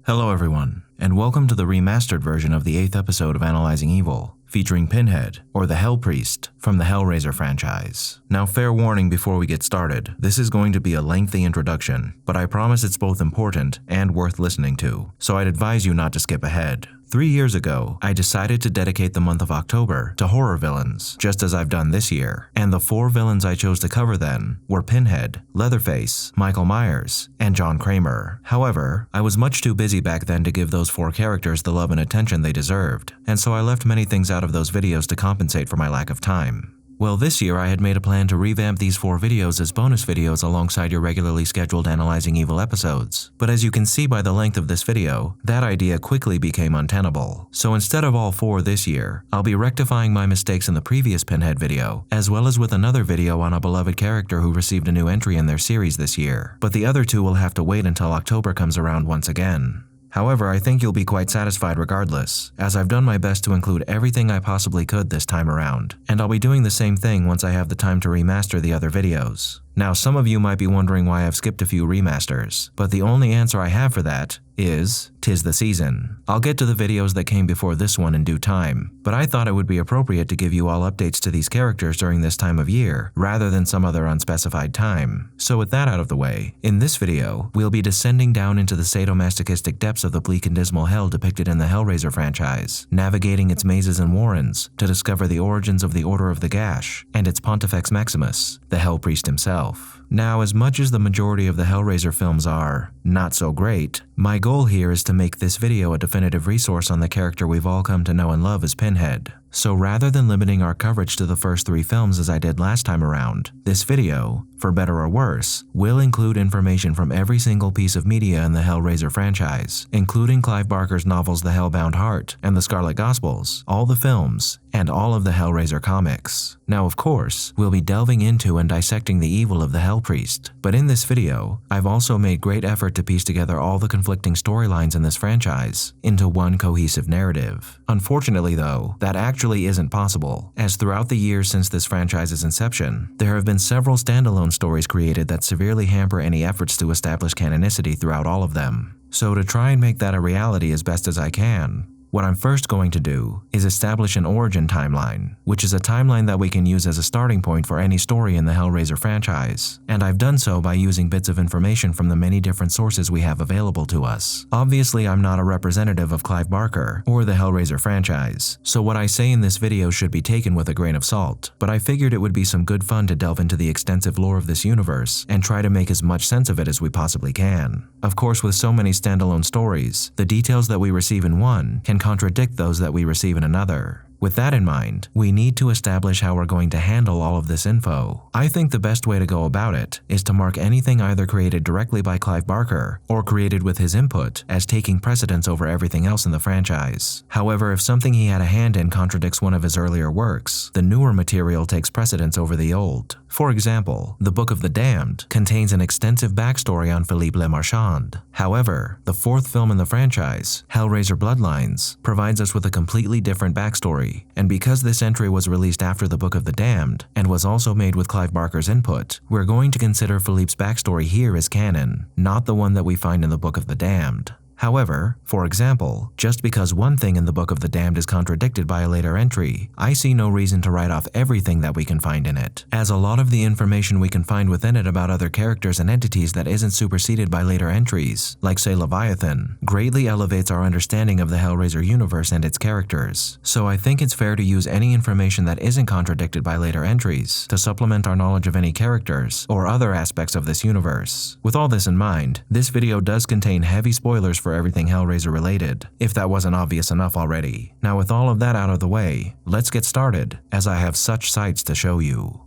Hello everyone, and welcome to the remastered version of the 8th episode of Analyzing Evil, featuring Pinhead, or the Hell Priest, from the Hellraiser franchise. Now, fair warning before we get started, this is going to be a lengthy introduction, but I promise it's both important and worth listening to, so I'd advise you not to skip ahead. 3 years ago, I decided to dedicate the month of October to horror villains, just as I've done this year, and the 4 villains I chose to cover then were Pinhead, Leatherface, Michael Myers, and John Kramer. However, I was much too busy back then to give those 4 characters the love and attention they deserved, and so I left many things out of those videos to compensate for my lack of time. Well, this year I had made a plan to revamp these 4 videos as bonus videos alongside your regularly scheduled Analyzing Evil episodes. But as you can see by the length of this video, that idea quickly became untenable. So instead of all 4 this year, I'll be rectifying my mistakes in the previous Pinhead video, as well as with another video on a beloved character who received a new entry in their series this year. But the other 2 will have to wait until October comes around once again. However, I think you'll be quite satisfied regardless, as I've done my best to include everything I possibly could this time around, and I'll be doing the same thing once I have the time to remaster the other videos. Now, some of you might be wondering why I've skipped a few remasters, but the only answer I have for that is, 'tis the season. I'll get to the videos that came before this one in due time, but I thought it would be appropriate to give you all updates to these characters during this time of year, rather than some other unspecified time. So with that out of the way, in this video, we'll be descending down into the sadomasochistic depths of the bleak and dismal hell depicted in the Hellraiser franchise, navigating its mazes and warrens to discover the origins of the Order of the Gash and its Pontifex Maximus, the Hell Priest himself. Now, as much as the majority of the Hellraiser films are not so great, my goal here is to make this video a definitive resource on the character we've all come to know and love as Pinhead. So rather than limiting our coverage to the first 3 films as I did last time around, this video, for better or worse, will include information from every single piece of media in the Hellraiser franchise, including Clive Barker's novels The Hellbound Heart and The Scarlet Gospels, all the films, and all of the Hellraiser comics. Now, of course, we'll be delving into and dissecting the evil of the Hell Priest, but in this video, I've also made great effort to piece together all the conflicting storylines in this franchise into one cohesive narrative. Unfortunately though, that actually isn't possible, as throughout the years since this franchise's inception, there have been several standalone stories created that severely hamper any efforts to establish canonicity throughout all of them. So to try and make that a reality as best as I can, what I'm first going to do is establish an origin timeline, which is a timeline that we can use as a starting point for any story in the Hellraiser franchise, and I've done so by using bits of information from the many different sources we have available to us. Obviously, I'm not a representative of Clive Barker or the Hellraiser franchise, so what I say in this video should be taken with a grain of salt, but I figured it would be some good fun to delve into the extensive lore of this universe and try to make as much sense of it as we possibly can. Of course, with so many standalone stories, the details that we receive in one can contradict those that we receive in another. With that in mind, we need to establish how we're going to handle all of this info. I think the best way to go about it is to mark anything either created directly by Clive Barker or created with his input as taking precedence over everything else in the franchise. However, if something he had a hand in contradicts one of his earlier works, the newer material takes precedence over the old. For example, the Book of the Damned contains an extensive backstory on Philippe Le Marchand. However, the 4th film in the franchise, Hellraiser Bloodlines, provides us with a completely different backstory, and because this entry was released after the Book of the Damned and was also made with Clive Barker's input, we're going to consider Philippe's backstory here as canon, not the one that we find in the Book of the Damned. However, for example, just because one thing in the Book of the Damned is contradicted by a later entry, I see no reason to write off everything that we can find in it, as a lot of the information we can find within it about other characters and entities that isn't superseded by later entries, like say Leviathan, greatly elevates our understanding of the Hellraiser universe and its characters. So I think it's fair to use any information that isn't contradicted by later entries to supplement our knowledge of any characters or other aspects of this universe. With all this in mind, this video does contain heavy spoilers for everything Hellraiser related, if that wasn't obvious enough already. Now, with all of that out of the way, let's get started, as I have such sights to show you.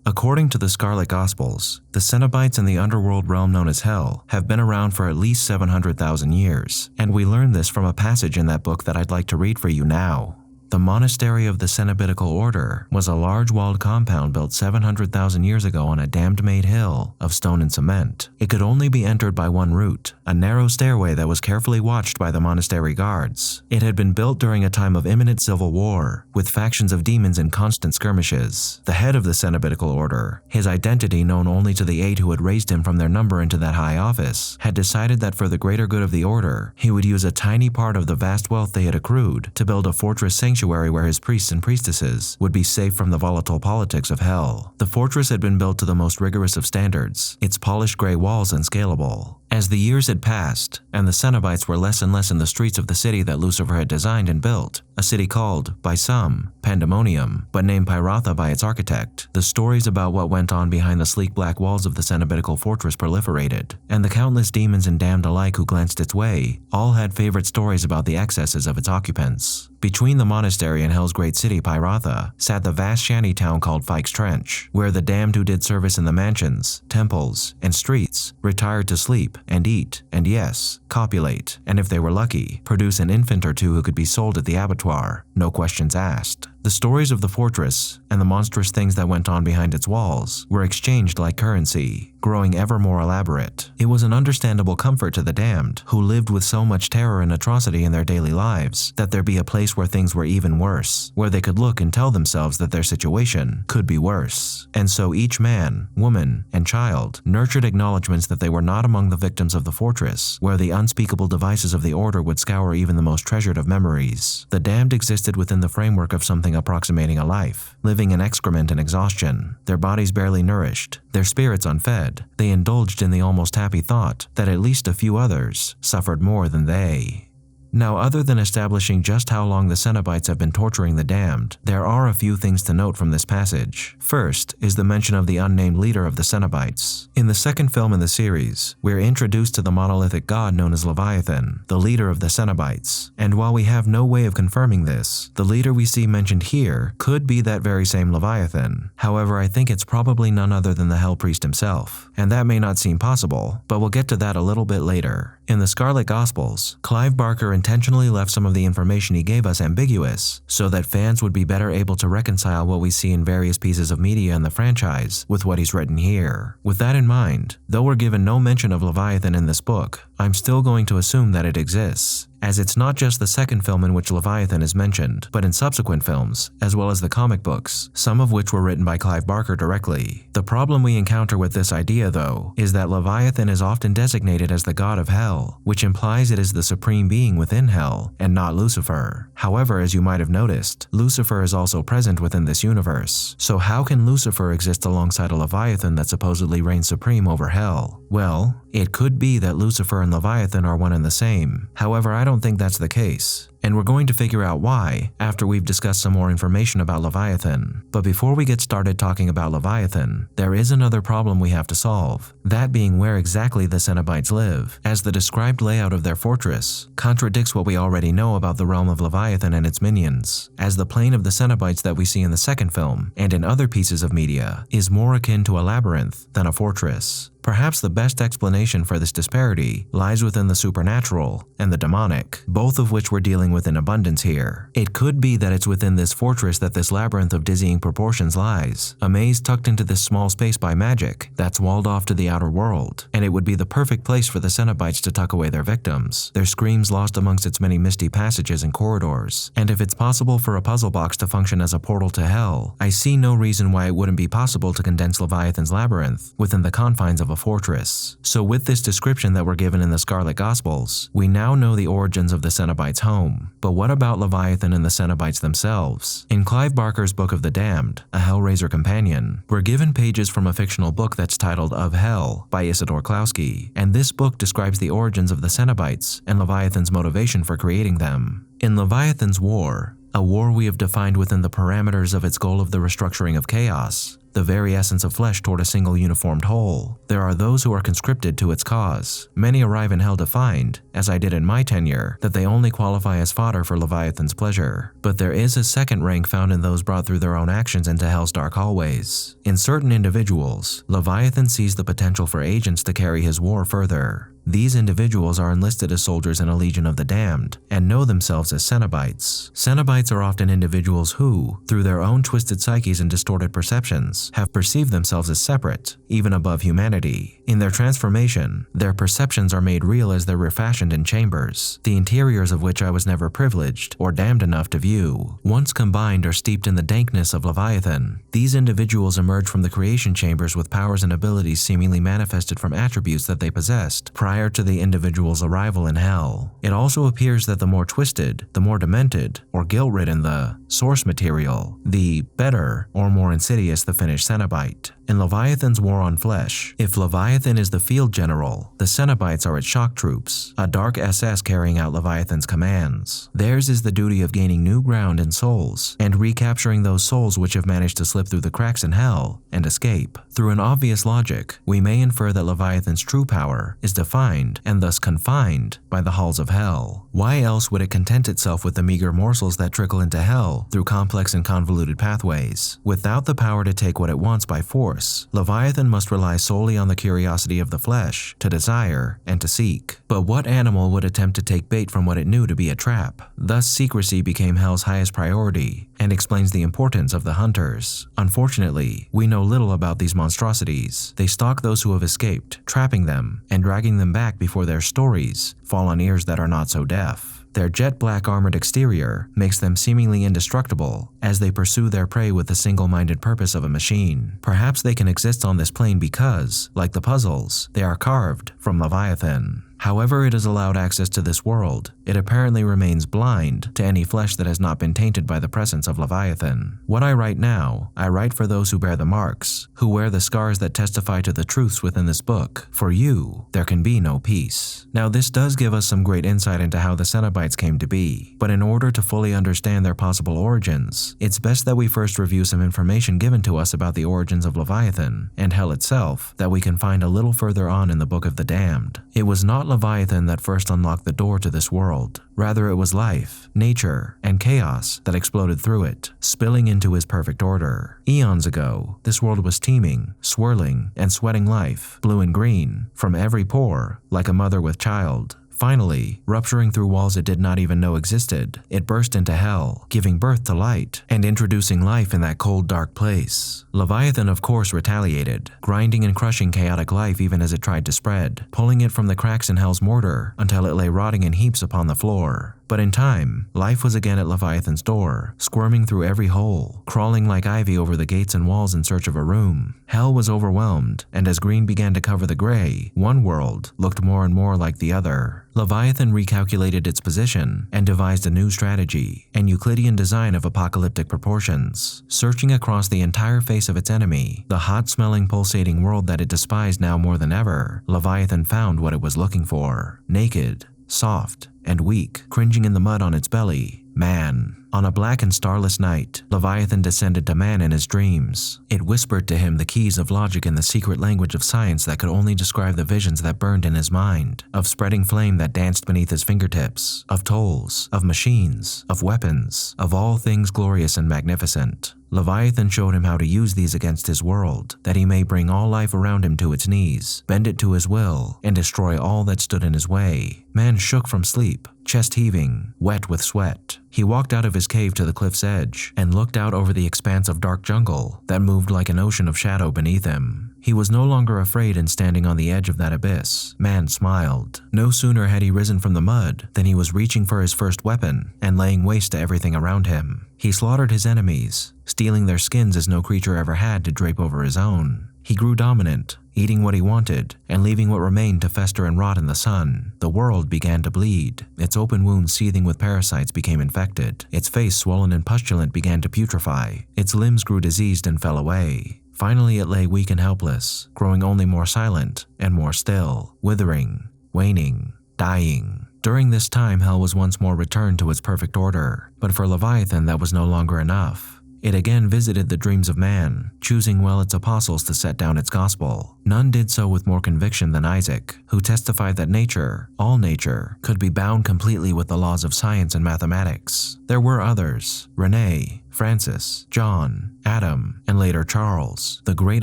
According to the Scarlet Gospels, the cenobites in the underworld realm known as Hell have been around for at least 700,000 years, and we learn this from a passage in that book that I'd like to read for you now. The monastery of the Cenobitical Order was a large walled compound built 700,000 years ago on a dammed-made hill of stone and cement. It could only be entered by one route, a narrow stairway that was carefully watched by the monastery guards. It had been built during a time of imminent civil war, with factions of demons in constant skirmishes. The head of the Cenobitical Order, his identity known only to the 8 who had raised him from their number into that high office, had decided that for the greater good of the Order, he would use a tiny part of the vast wealth they had accrued to build a fortress sanctuary where his priests and priestesses would be safe from the volatile politics of hell. The fortress had been built to the most rigorous of standards, its polished gray walls unscalable. As the years had passed, and the cenobites were less and less in the streets of the city that Lucifer had designed and built, a city called, by some, Pandemonium, but named Pyratha by its architect, the stories about what went on behind the sleek black walls of the Cenobitical fortress proliferated, and the countless demons and damned alike who glanced its way all had favorite stories about the excesses of its occupants. Between the monastery and Hell's great city, Pyratha, sat the vast shanty town called Fike's Trench, where the damned who did service in the mansions, temples, and streets retired to sleep and eat, and yes, copulate, and if they were lucky, produce an infant or two who could be sold at the abattoir, no questions asked. The stories of the fortress and the monstrous things that went on behind its walls were exchanged like currency, growing ever more elaborate. It was an understandable comfort to the damned, who lived with so much terror and atrocity in their daily lives, that there be a place where things were even worse, where they could look and tell themselves that their situation could be worse. And so each man, woman, and child nurtured acknowledgments that they were not among the victims of the fortress, where the unspeakable devices of the Order would scour even the most treasured of memories. The damned existed within the framework of something approximating a life, living in excrement and exhaustion, their bodies barely nourished, their spirits unfed. They indulged in the almost happy thought that at least a few others suffered more than they. Now, other than establishing just how long the cenobites have been torturing the damned, there are a few things to note from this passage. First is the mention of the unnamed leader of the cenobites. In the second film in the series, we're introduced to the monolithic god known as Leviathan, the leader of the cenobites. And while we have no way of confirming this, the leader we see mentioned here could be that very same Leviathan. However, I think it's probably none other than the Hell Priest himself, and that may not seem possible, but we'll get to that a little bit later. In the Scarlet Gospels, Clive Barker intentionally left some of the information he gave us ambiguous, so that fans would be better able to reconcile what we see in various pieces of media in the franchise with what he's written here. With that in mind, though we're given no mention of Leviathan in this book, I'm still going to assume that it exists, as it's not just the second film in which Leviathan is mentioned, but in subsequent films, as well as the comic books, some of which were written by Clive Barker directly. The problem we encounter with this idea, though, is that Leviathan is often designated as the god of hell, which implies it is the supreme being within hell, and not Lucifer. However, as you might have noticed, Lucifer is also present within this universe. So how can Lucifer exist alongside a Leviathan that supposedly reigns supreme over hell? Well, it could be that Lucifer and Leviathan are one and the same. However, I don't think that's the case, and we're going to figure out why after we've discussed some more information about Leviathan. But before we get started talking about Leviathan, there is another problem we have to solve, that being where exactly the cenobites live, as the described layout of their fortress contradicts what we already know about the realm of Leviathan and its minions, as the plane of the cenobites that we see in the second film and in other pieces of media is more akin to a labyrinth than a fortress. Perhaps the best explanation for this disparity lies within the supernatural and the demonic, both of which we're dealing with in abundance here. It could be that it's within this fortress that this labyrinth of dizzying proportions lies, a maze tucked into this small space by magic that's walled off to the outer world, and it would be the perfect place for the cenobites to tuck away their victims, their screams lost amongst its many misty passages and corridors. And if it's possible for a puzzle box to function as a portal to hell, I see no reason why it wouldn't be possible to condense Leviathan's labyrinth within the confines of a fortress. So with this description that we're given in the Scarlet Gospels, we now know the origins of the Cenobites' home. But what about Leviathan and the Cenobites themselves? In Clive Barker's Book of the Damned, a Hellraiser companion, we're given pages from a fictional book that's titled Of Hell by Isidore Klauski, and this book describes the origins of the Cenobites and Leviathan's motivation for creating them. In Leviathan's war, a war we have defined within the parameters of its goal of the restructuring of chaos, the very essence of flesh toward a single uniformed whole, there are those who are conscripted to its cause. Many arrive in hell to find, as I did in my tenure, that they only qualify as fodder for Leviathan's pleasure. But there is a second rank found in those brought through their own actions into hell's dark hallways. In certain individuals, Leviathan sees the potential for agents to carry his war further. These individuals are enlisted as soldiers in a legion of the damned and know themselves as cenobites. Cenobites are often individuals who, through their own twisted psyches and distorted perceptions, have perceived themselves as separate, even above humanity. In their transformation, their perceptions are made real as they're refashioned in chambers, the interiors of which I was never privileged or damned enough to view. Once combined or steeped in the dankness of Leviathan, these individuals emerge from the creation chambers with powers and abilities seemingly manifested from attributes that they possessed prior to the individual's arrival in hell. It also appears that the more twisted, the more demented, or guilt-ridden the source material, the better or more insidious the finished cenobite. In Leviathan's war on flesh, if Leviathan is the field general, the cenobites are its shock troops, a dark SS carrying out Leviathan's commands. Theirs is the duty of gaining new ground and souls, and recapturing those souls which have managed to slip through the cracks in hell and escape. Through an obvious logic, we may infer that Leviathan's true power is defined and thus confined by the halls of hell. Why else would it content itself with the meager morsels that trickle into hell through complex and convoluted pathways? Without the power to take what it wants by force, Leviathan must rely solely on the curiosity of the flesh to desire and to seek. But what animal would attempt to take bait from what it knew to be a trap? Thus, secrecy became hell's highest priority and explains the importance of the hunters. Unfortunately, we know little about these monstrosities. They stalk those who have escaped, trapping them and dragging them back before their stories fall on ears that are not so deaf. Their jet-black armored exterior makes them seemingly indestructible as they pursue their prey with the single-minded purpose of a machine. Perhaps they can exist on this plane because, like the puzzles, they are carved from Leviathan. However it is allowed access to this world, it apparently remains blind to any flesh that has not been tainted by the presence of Leviathan. What I write now, I write for those who bear the marks, who wear the scars that testify to the truths within this book. For you, there can be no peace. Now this does give us some great insight into how the cenobites came to be, but in order to fully understand their possible origins, it's best that we first review some information given to us about the origins of Leviathan and hell itself that we can find a little further on in the Book of the Damned. It was not Leviathan that first unlocked the door to this world. Rather, it was life, nature, and chaos that exploded through it, spilling into his perfect order. Eons ago, this world was teeming, swirling, and sweating life, blue and green, from every pore, like a mother with child. Finally, rupturing through walls it did not even know existed, it burst into hell, giving birth to light, and introducing life in that cold, dark place. Leviathan, of course, retaliated, grinding and crushing chaotic life even as it tried to spread, pulling it from the cracks in hell's mortar until it lay rotting in heaps upon the floor. But in time, life was again at Leviathan's door, squirming through every hole, crawling like ivy over the gates and walls in search of a room. Hell was overwhelmed, and as green began to cover the gray, one world looked more and more like the other. Leviathan recalculated its position and devised a new strategy, an Euclidean design of apocalyptic proportions. Searching across the entire face of its enemy, the hot-smelling, pulsating world that it despised now more than ever, Leviathan found what it was looking for. Naked, soft, and weak, cringing in the mud on its belly, man. On a black and starless night, Leviathan descended to man in his dreams. It whispered to him the keys of logic in the secret language of science that could only describe the visions that burned in his mind, of spreading flame that danced beneath his fingertips, of tolls, of machines, of weapons, of all things glorious and magnificent. Leviathan showed him how to use these against his world, that he may bring all life around him to its knees, bend it to his will, and destroy all that stood in his way. Man shook from sleep, chest heaving, wet with sweat. He walked out of his cave to the cliff's edge and looked out over the expanse of dark jungle that moved like an ocean of shadow beneath him. He was no longer afraid, and standing on the edge of that abyss, man smiled. No sooner had he risen from the mud than he was reaching for his first weapon and laying waste to everything around him. He slaughtered his enemies, stealing their skins as no creature ever had to drape over his own. He grew dominant, eating what he wanted and leaving what remained to fester and rot in the sun. The world began to bleed. Its open wounds seething with parasites became infected. Its face, swollen and pustulent, began to putrefy. Its limbs grew diseased and fell away. Finally, it lay weak and helpless, growing only more silent and more still, withering, waning, dying. During this time, hell was once more returned to its perfect order, but for Leviathan that was no longer enough. It again visited the dreams of man, choosing well its apostles to set down its gospel. None did so with more conviction than Isaac, who testified that nature, all nature, could be bound completely with the laws of science and mathematics. There were others, Rene, Francis, John, Adam, and later Charles. The great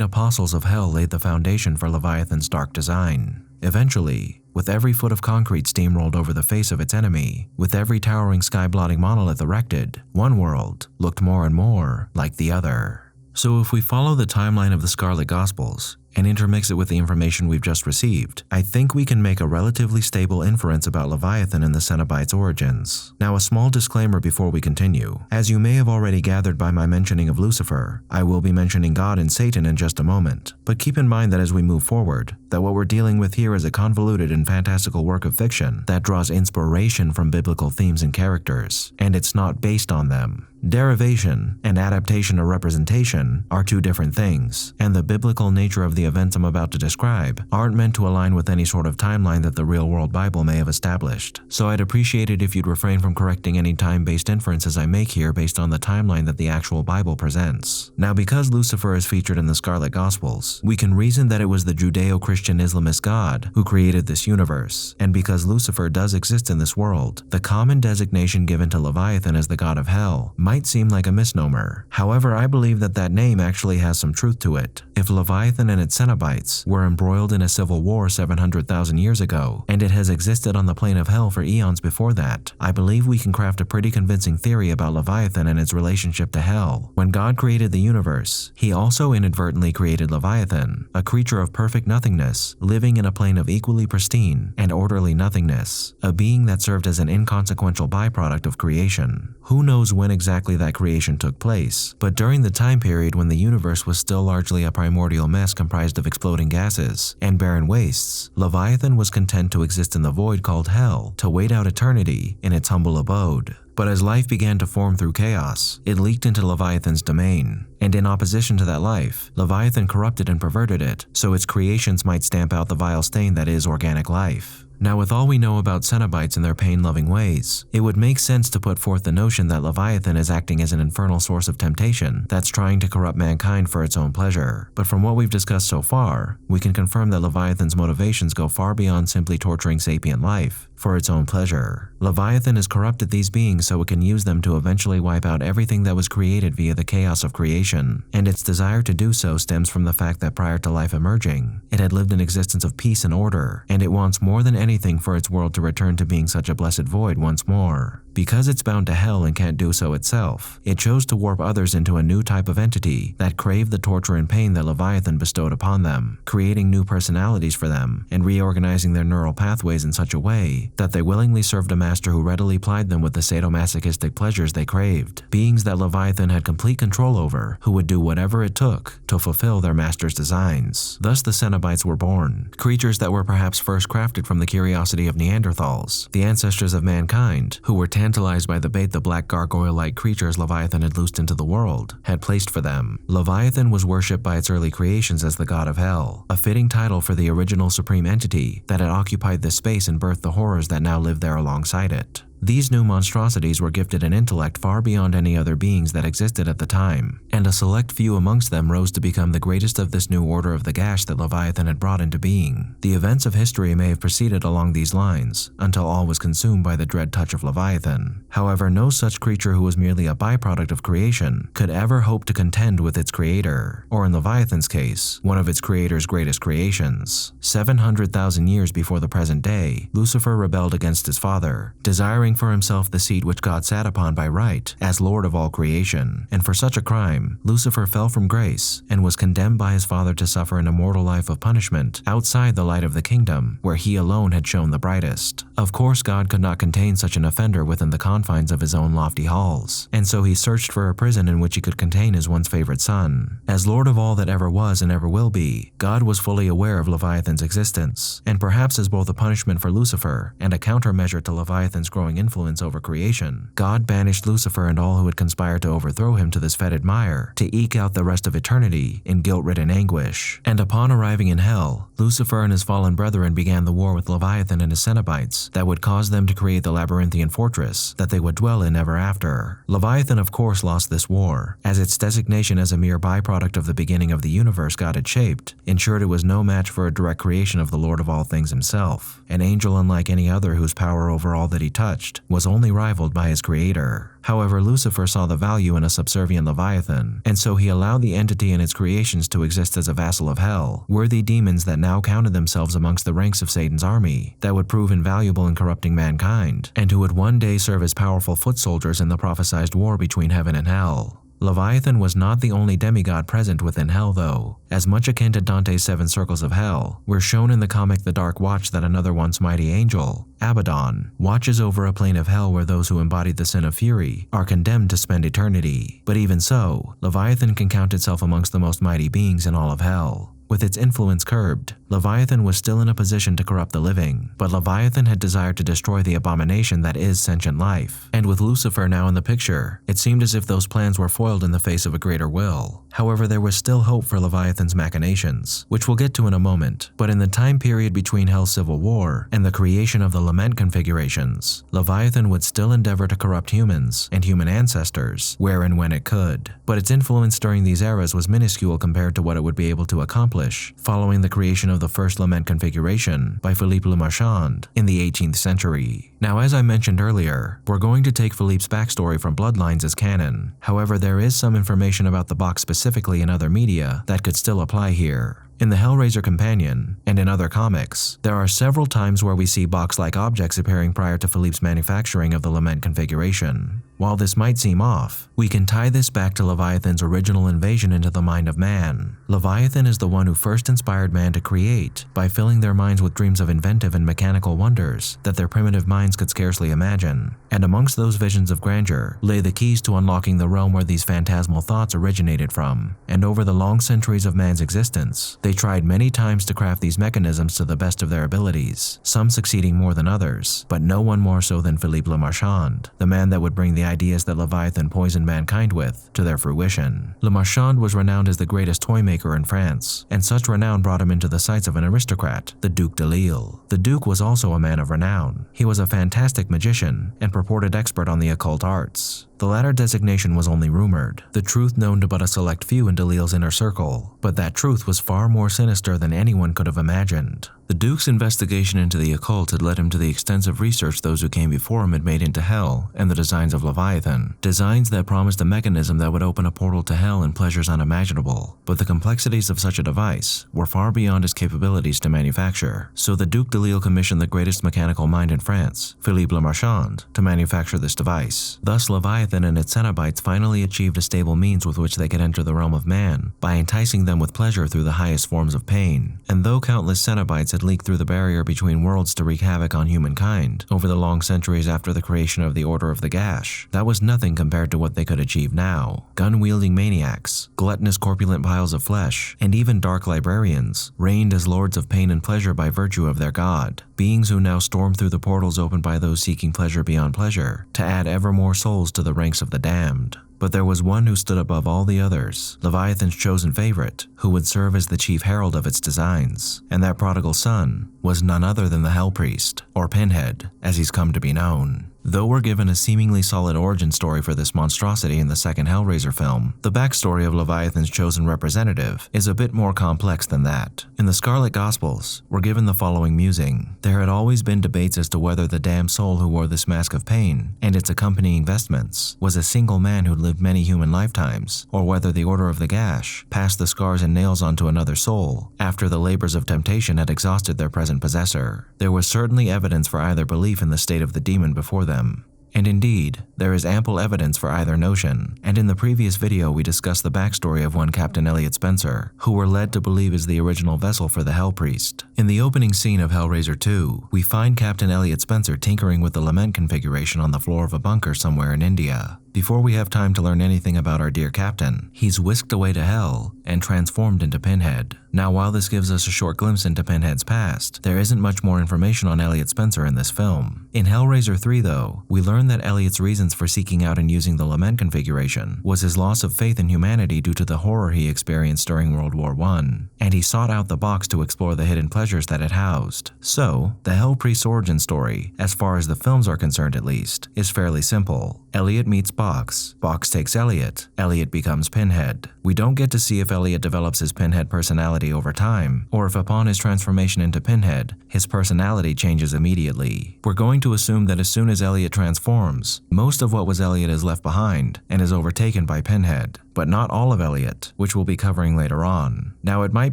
apostles of hell laid the foundation for Leviathan's dark design. Eventually, with every foot of concrete steamrolled over the face of its enemy, with every towering sky-blotting monolith erected, one world looked more and more like the other. So if we follow the timeline of the Scarlet Gospels, and intermix it with the information we've just received, I think we can make a relatively stable inference about Leviathan and the Cenobites' origins. Now, a small disclaimer before we continue. As you may have already gathered by my mentioning of Lucifer, I will be mentioning God and Satan in just a moment, but keep in mind that as we move forward, that what we're dealing with here is a convoluted and fantastical work of fiction that draws inspiration from biblical themes and characters, and it's not based on them. Derivation and adaptation or representation are two different things, and the biblical nature of the events I'm about to describe aren't meant to align with any sort of timeline that the real-world Bible may have established. So I'd appreciate it if you'd refrain from correcting any time-based inferences I make here based on the timeline that the actual Bible presents. Now, because Lucifer is featured in the Scarlet Gospels, we can reason that it was the Judeo-Christian Islamist God who created this universe, and because Lucifer does exist in this world, the common designation given to Leviathan as the god of hell might seem like a misnomer. However, I believe that that name actually has some truth to it. If Leviathan and its cenobites were embroiled in a civil war 700,000 years ago, and it has existed on the plane of hell for eons before that, I believe we can craft a pretty convincing theory about Leviathan and its relationship to hell. When God created the universe, he also inadvertently created Leviathan, a creature of perfect nothingness, living in a plane of equally pristine and orderly nothingness, a being that served as an inconsequential byproduct of creation. Who knows when exactly that creation took place, but during the time period when the universe was still largely a primordial mess comprised of exploding gases and barren wastes, Leviathan was content to exist in the void called hell to wait out eternity in its humble abode. But as life began to form through chaos, it leaked into Leviathan's domain, and in opposition to that life, Leviathan corrupted and perverted it, so its creations might stamp out the vile stain that is organic life. Now, with all we know about cenobites and their pain-loving ways, it would make sense to put forth the notion that Leviathan is acting as an infernal source of temptation that's trying to corrupt mankind for its own pleasure. But from what we've discussed so far, we can confirm that Leviathan's motivations go far beyond simply torturing sapient life for its own pleasure. Leviathan has corrupted these beings so it can use them to eventually wipe out everything that was created via the chaos of creation, and its desire to do so stems from the fact that prior to life emerging, it had lived an existence of peace and order, and it wants more than anything for its world to return to being such a blessed void once more. Because it's bound to hell and can't do so itself, it chose to warp others into a new type of entity that craved the torture and pain that Leviathan bestowed upon them, creating new personalities for them and reorganizing their neural pathways in such a way that they willingly served a master who readily plied them with the sadomasochistic pleasures they craved, beings that Leviathan had complete control over, who would do whatever it took to fulfill their master's designs. Thus the Cenobites were born, creatures that were perhaps first crafted from the curiosity of Neanderthals, the ancestors of mankind, who were tantalized by the bait the black gargoyle-like creatures Leviathan had loosed into the world had placed for them. Leviathan was worshipped by its early creations as the god of hell, a fitting title for the original supreme entity that had occupied this space and birthed the horrors that now live there alongside it. These new monstrosities were gifted an intellect far beyond any other beings that existed at the time, and a select few amongst them rose to become the greatest of this new order of the gash that Leviathan had brought into being. The events of history may have proceeded along these lines, until all was consumed by the dread touch of Leviathan. However, no such creature who was merely a byproduct of creation could ever hope to contend with its creator, or in Leviathan's case, one of its creator's greatest creations. 700,000 years before the present day, Lucifer rebelled against his father, desiring for himself the seat which God sat upon by right as Lord of all creation, and for such a crime, Lucifer fell from grace and was condemned by his father to suffer an immortal life of punishment outside the light of the kingdom, where he alone had shone the brightest. Of course, God could not contain such an offender within the confines of his own lofty halls, and so he searched for a prison in which he could contain his once favorite son. As Lord of all that ever was and ever will be, God was fully aware of Leviathan's existence, and perhaps as both a punishment for Lucifer and a countermeasure to Leviathan's growing influence over creation, God banished Lucifer and all who had conspired to overthrow him to this fetid mire to eke out the rest of eternity in guilt-ridden anguish. And upon arriving in hell, Lucifer and his fallen brethren began the war with Leviathan and his cenobites that would cause them to create the labyrinthian fortress that they would dwell in ever after. Leviathan of course lost this war, as its designation as a mere byproduct of the beginning of the universe God had shaped ensured it was no match for a direct creation of the Lord of all things himself, an angel unlike any other whose power over all that he touched untouched, was only rivaled by his creator. However, Lucifer saw the value in a subservient Leviathan, and so he allowed the entity and its creations to exist as a vassal of hell, worthy demons that now counted themselves amongst the ranks of Satan's army, that would prove invaluable in corrupting mankind, and who would one day serve as powerful foot soldiers in the prophesied war between heaven and hell. Leviathan was not the only demigod present within hell though, as much akin to Dante's Seven Circles of Hell, we're shown in the comic The Dark Watch that another once mighty angel, Abaddon, watches over a plane of hell where those who embodied the sin of fury are condemned to spend eternity. But even so, Leviathan can count itself amongst the most mighty beings in all of hell. With its influence curbed, Leviathan was still in a position to corrupt the living, but Leviathan had desired to destroy the abomination that is sentient life. And with Lucifer now in the picture, it seemed as if those plans were foiled in the face of a greater will. However, there was still hope for Leviathan's machinations, which we'll get to in a moment. But in the time period between Hell's civil war and the creation of the lament configurations, Leviathan would still endeavor to corrupt humans and human ancestors where and when it could. But its influence during these eras was minuscule compared to what it would be able to accomplish following the creation of the first lament configuration by Philippe Le Marchand in the 18th century. Now, as I mentioned earlier, we're going to take Philippe's backstory from Bloodlines as canon. However, there is some information about the box specifically in other media that could still apply here. In the Hellraiser Companion, and in other comics, there are several times where we see box-like objects appearing prior to Philippe's manufacturing of the lament configuration. While this might seem off, we can tie this back to Leviathan's original invasion into the mind of man. Leviathan is the one who first inspired man to create by filling their minds with dreams of inventive and mechanical wonders that their primitive minds could scarcely imagine. And amongst those visions of grandeur lay the keys to unlocking the realm where these phantasmal thoughts originated from. And over the long centuries of man's existence, they tried many times to craft these mechanisms to the best of their abilities, some succeeding more than others, but no one more so than Philippe Le Marchand, the man that would bring the ideas that Leviathan poisoned mankind with to their fruition. Le Marchand was renowned as the greatest toy maker in France, and such renown brought him into the sights of an aristocrat, the Duc de Lille. The Duke was also a man of renown. He was a fantastic magician and purported expert on the occult arts. The latter designation was only rumored, the truth known to but a select few in de Lille's inner circle, but that truth was far more sinister than anyone could have imagined. The Duke's investigation into the occult had led him to the extensive research those who came before him had made into hell and the designs of Leviathan, designs that promised a mechanism that would open a portal to hell and pleasures unimaginable. But the complexities of such a device were far beyond his capabilities to manufacture, so the Duc de Lille commissioned the greatest mechanical mind in France, Philippe Le Marchand, to manufacture this device. Thus, Leviathan and its cenobites finally achieved a stable means with which they could enter the realm of man by enticing them with pleasure through the highest forms of pain. And though countless cenobites had leaked through the barrier between worlds to wreak havoc on humankind over the long centuries after the creation of the Order of the Gash, that was nothing compared to what they could achieve now. Gun-wielding maniacs, gluttonous corpulent piles of flesh, and even dark librarians reigned as lords of pain and pleasure by virtue of their god, beings who now stormed through the portals opened by those seeking pleasure beyond pleasure to add ever more souls to the ranks of the damned. But there was one who stood above all the others, Leviathan's chosen favorite, who would serve as the chief herald of its designs, and that prodigal son was none other than the Hell Priest, or Pinhead, as he's come to be known. Though we're given a seemingly solid origin story for this monstrosity in the second Hellraiser film, the backstory of Leviathan's chosen representative is a bit more complex than that. In the Scarlet Gospels, we're given the following musing. There had always been debates as to whether the damned soul who wore this mask of pain and its accompanying vestments was a single man who'd lived many human lifetimes, or whether the Order of the Gash passed the scars and nails onto another soul after the labors of temptation had exhausted their present possessor. There was certainly evidence for either belief in the state of the demon before them. And indeed, there is ample evidence for either notion, and in the previous video we discussed the backstory of one Captain Elliot Spencer, who we're led to believe is the original vessel for the Hell Priest. In the opening scene of Hellraiser 2, we find Captain Elliot Spencer tinkering with the lament configuration on the floor of a bunker somewhere in India. Before we have time to learn anything about our dear captain, he's whisked away to hell and transformed into Pinhead. Now, while this gives us a short glimpse into Pinhead's past, there isn't much more information on Elliot Spencer in this film. In Hellraiser 3 though, we learn that Elliot's reasons for seeking out and using the lament configuration was his loss of faith in humanity due to the horror he experienced during World War I, and he sought out the box to explore the hidden pleasures that it housed. So, the Hell Priest's origin story, as far as the films are concerned at least, is fairly simple. Elliot meets Bob Box. Box takes Elliot. Elliot becomes Pinhead. We don't get to see if Elliot develops his Pinhead personality over time, or if upon his transformation into Pinhead, his personality changes immediately. We're going to assume that as soon as Elliot transforms, most of what was Elliot is left behind and is overtaken by Pinhead, but not all of Elliot, which we'll be covering later on. Now, it might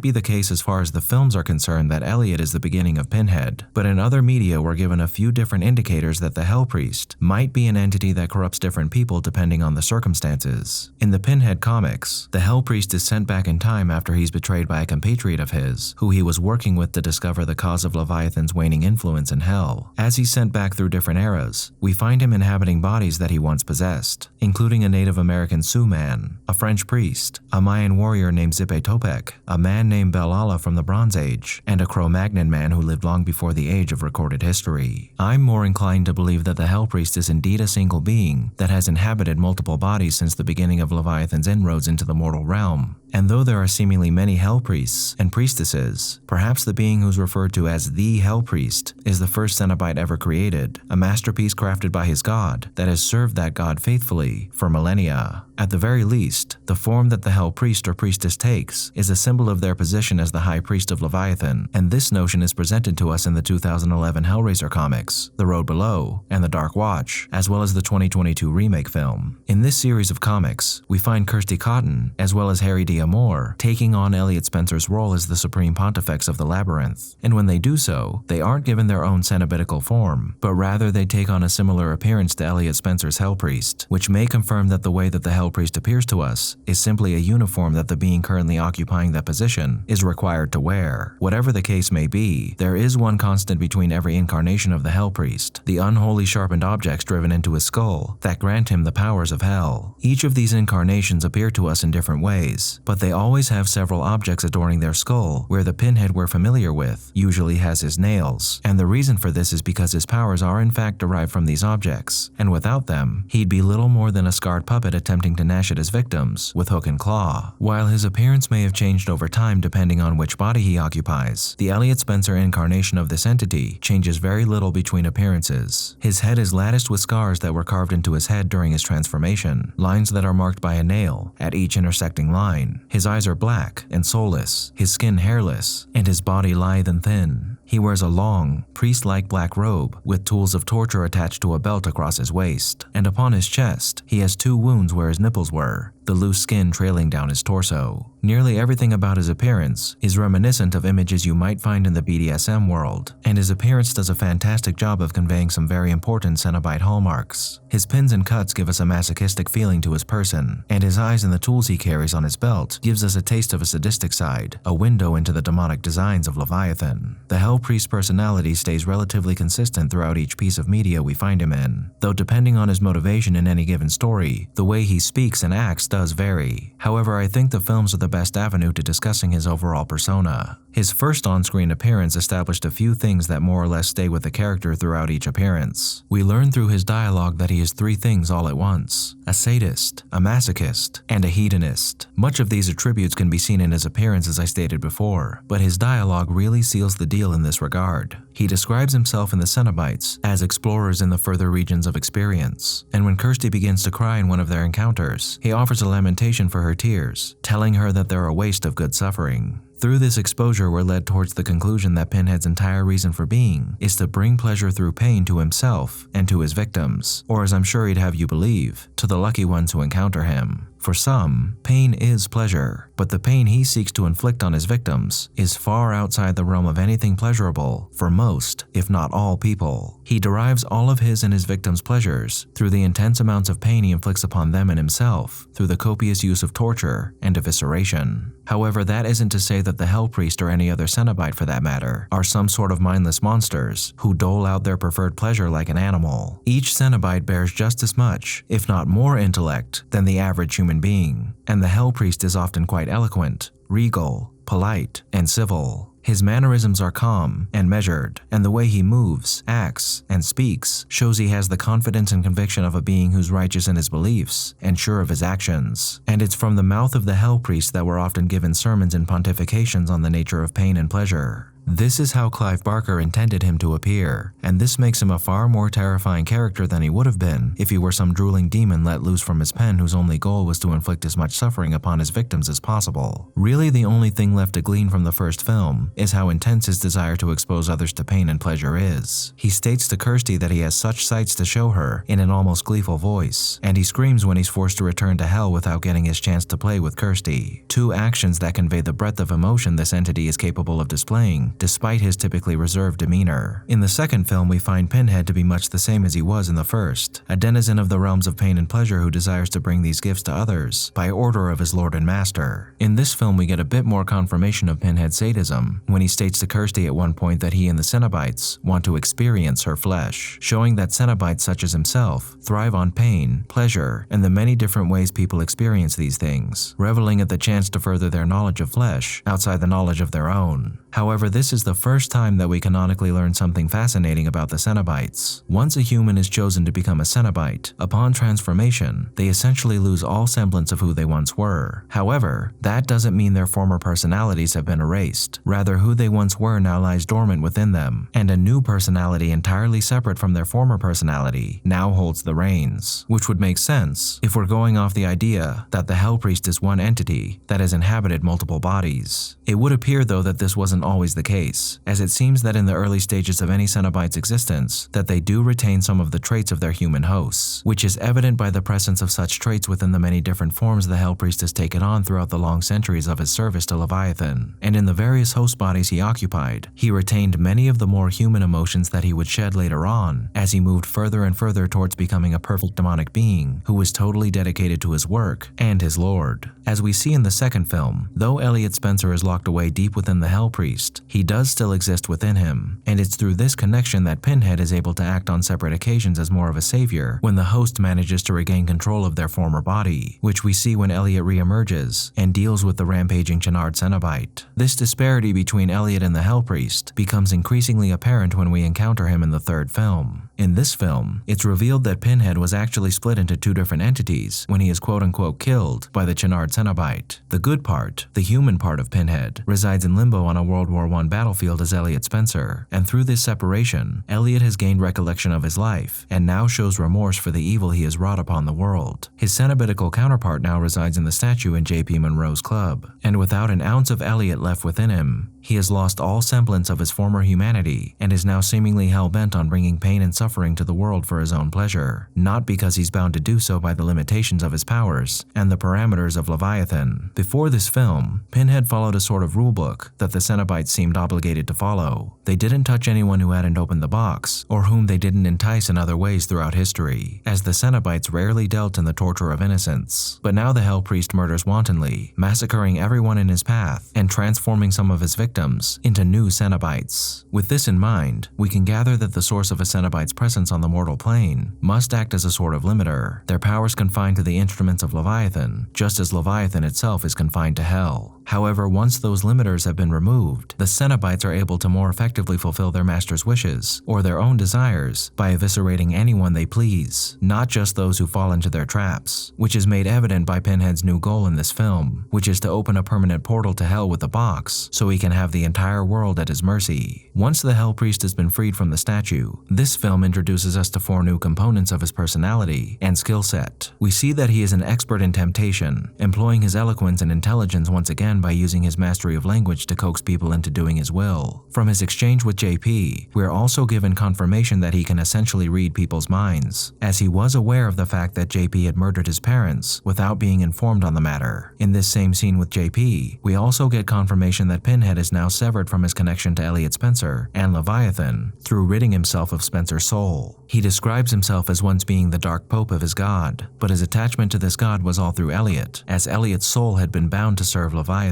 be the case as far as the films are concerned that Elliot is the beginning of Pinhead, but in other media we're given a few different indicators that the Hell Priest might be an entity that corrupts different people depending on the circumstances. In the Pinhead comics, the Hell Priest is sent back in time after he's betrayed by a compatriot of his, who he was working with to discover the cause of Leviathan's waning influence in Hell. As he's sent back through different eras, we find him inhabiting bodies that he once possessed, including a Native American Sioux man, a French priest, a Mayan warrior named Zipe Topek, a man named Belala from the Bronze Age, and a Cro-Magnon man who lived long before the age of recorded history. I'm more inclined to believe that the Hell Priest is indeed a single being that has inhabited multiple bodies since the beginning of Leviathan's inroads into the mortal realm. And though there are seemingly many Hell Priests and priestesses, perhaps the being who's referred to as the Hell Priest is the first cenobite ever created, a masterpiece crafted by his god that has served that god faithfully for millennia. At the very least, the form that the Hell Priest or priestess takes is a symbol of their position as the High Priest of Leviathan, and this notion is presented to us in the 2011 Hellraiser comics, The Road Below, and The Dark Watch, as well as the 2022 remake film. In this series of comics, we find Kirsty Cotton, as well as Harry D. Amore, taking on Elliot Spencer's role as the Supreme Pontifex of the Labyrinth, and when they do so, they aren't given their own cenobitical form, but rather they take on a similar appearance to Elliot Spencer's Hell Priest, which may confirm that the way that the Hell Priest appears to us is simply a uniform that the being currently occupying that position is required to wear. Whatever the case may be, there is one constant between every incarnation of the Hell Priest: the unholy sharpened objects driven into his skull that grant him the powers of hell. Each of these incarnations appear to us in different ways, but they always have several objects adorning their skull, where the Pinhead we're familiar with usually has his nails, and the reason for this is because his powers are in fact derived from these objects, and without them, he'd be little more than a scarred puppet attempting to gnash at his victims with hook and claw. While his appearance may have changed over time depending on which body he occupies, the Elliot Spencer incarnation of this entity changes very little between appearances. His head is latticed with scars that were carved into his head during his transformation, lines that are marked by a nail at each intersecting line. His eyes are black and soulless, his skin hairless, and his body lithe and thin. He wears a long, priest-like black robe with tools of torture attached to a belt across his waist, and upon his chest, he has 2 wounds where his nipples were, the loose skin trailing down his torso. Nearly everything about his appearance is reminiscent of images you might find in the BDSM world, and his appearance does a fantastic job of conveying some very important Cenobite hallmarks. His pins and cuts give us a masochistic feeling to his person, and his eyes and the tools he carries on his belt gives us a taste of a sadistic side, a window into the demonic designs of Leviathan. The Hell Priest's personality stays relatively consistent throughout each piece of media we find him in, though depending on his motivation in any given story, the way he speaks and acts does vary. However, I think the films are the best avenue to discussing his overall persona. His first on-screen appearance established a few things that more or less stay with the character throughout each appearance. We learn through his dialogue that he is 3 things all at once: a sadist, a masochist, and a hedonist. Much of these attributes can be seen in his appearance as I stated before, but his dialogue really seals the deal in this regard. He describes himself and the Cenobites as explorers in the further regions of experience, and when Kirsty begins to cry in one of their encounters, he offers a lamentation for her tears, telling her that they're a waste of good suffering. Through this exposure, we're led towards the conclusion that Pinhead's entire reason for being is to bring pleasure through pain to himself and to his victims, or as I'm sure he'd have you believe, to the lucky ones who encounter him. For some, pain is pleasure, but the pain he seeks to inflict on his victims is far outside the realm of anything pleasurable for most, if not all, people. He derives all of his and his victims' pleasures through the intense amounts of pain he inflicts upon them and himself, through the copious use of torture and evisceration. However, that isn't to say that the Hell Priest or any other Cenobite for that matter are some sort of mindless monsters who dole out their preferred pleasure like an animal. Each Cenobite bears just as much, if not more intellect than the average human being, and the Hell Priest is often quite eloquent, regal, polite, and civil. His mannerisms are calm and measured, and the way he moves, acts, and speaks shows he has the confidence and conviction of a being who's righteous in his beliefs and sure of his actions. And it's from the mouth of the Hell Priest that we're often given sermons and pontifications on the nature of pain and pleasure. This is how Clive Barker intended him to appear, and this makes him a far more terrifying character than he would have been if he were some drooling demon let loose from his pen whose only goal was to inflict as much suffering upon his victims as possible. Really, the only thing left to glean from the first film is how intense his desire to expose others to pain and pleasure is. He states to Kirsty that he has such sights to show her in an almost gleeful voice, and he screams when he's forced to return to hell without getting his chance to play with Kirsty. Two actions that convey the breadth of emotion this entity is capable of displaying, despite his typically reserved demeanor. In the second film, we find Pinhead to be much the same as he was in the first, a denizen of the realms of pain and pleasure who desires to bring these gifts to others by order of his lord and master. In this film, we get a bit more confirmation of Pinhead's sadism when he states to Kirsty at one point that he and the cenobites want to experience her flesh, showing that cenobites such as himself thrive on pain, pleasure, and the many different ways people experience these things, reveling at the chance to further their knowledge of flesh outside the knowledge of their own. However, this is the first time that we canonically learn something fascinating about the cenobites. Once a human is chosen to become a cenobite, upon transformation, they essentially lose all semblance of who they once were. However, that doesn't mean their former personalities have been erased. Rather, who they once were now lies dormant within them, and a new personality entirely separate from their former personality now holds the reins. Which would make sense if we're going off the idea that the Hell Priest is one entity that has inhabited multiple bodies. It would appear though that this wasn't always the case, as it seems that in the early stages of any cenobite's existence, that they do retain some of the traits of their human hosts, which is evident by the presence of such traits within the many different forms the Hell Priest has taken on throughout the long centuries of his service to Leviathan. And in the various host bodies he occupied, he retained many of the more human emotions that he would shed later on, as he moved further and further towards becoming a perfect demonic being who was totally dedicated to his work and his lord. As we see in the second film, though Elliot Spencer is locked away deep within the Hell Priest, he does still exist within him, and it's through this connection that Pinhead is able to act on separate occasions as more of a savior when the host manages to regain control of their former body, which we see when Elliot re-emerges and deals with the rampaging Chenard Cenobite. This disparity between Elliot and the Hell Priest becomes increasingly apparent when we encounter him in the third film. In this film, it's revealed that Pinhead was actually split into two different entities when he is quote-unquote killed by the Chenard Cenobite. The good part, the human part of Pinhead, resides in limbo on a World War I battlefield as Elliot Spencer, and through this separation, Elliot has gained recollection of his life and now shows remorse for the evil he has wrought upon the world. His cenobitical counterpart now resides in the statue in J.P. Monroe's club, and without an ounce of Elliot left within him, he has lost all semblance of his former humanity and is now seemingly hell-bent on bringing pain and suffering to the world for his own pleasure, not because he's bound to do so by the limitations of his powers and the parameters of Leviathan. Before this film, Pinhead followed a sort of rulebook that the Cenobites seemed obligated to follow. They didn't touch anyone who hadn't opened the box, or whom they didn't entice in other ways throughout history, as the Cenobites rarely dealt in the torture of innocence. But now the Hell Priest murders wantonly, massacring everyone in his path and transforming some of his victims into new Cenobites. With this in mind, we can gather that the source of a Cenobite's presence on the mortal plane must act as a sort of limiter, their powers confined to the instruments of Leviathan, just as Leviathan itself is confined to hell. However, once those limiters have been removed, the Cenobites are able to more effectively fulfill their master's wishes, or their own desires, by eviscerating anyone they please, not just those who fall into their traps, which is made evident by Pinhead's new goal in this film, which is to open a permanent portal to hell with the box, so he can have the entire world at his mercy. Once the Hell Priest has been freed from the statue, this film introduces us to 4 new components of his personality and skill set. We see that he is an expert in temptation, employing his eloquence and intelligence once again by using his mastery of language to coax people into doing his will. From his exchange with JP, we are also given confirmation that he can essentially read people's minds, as he was aware of the fact that JP had murdered his parents without being informed on the matter. In this same scene with JP, we also get confirmation that Pinhead is now severed from his connection to Elliot Spencer and Leviathan through ridding himself of Spencer's soul. He describes himself as once being the Dark Pope of his god, but his attachment to this god was all through Elliot, as Elliot's soul had been bound to serve Leviathan.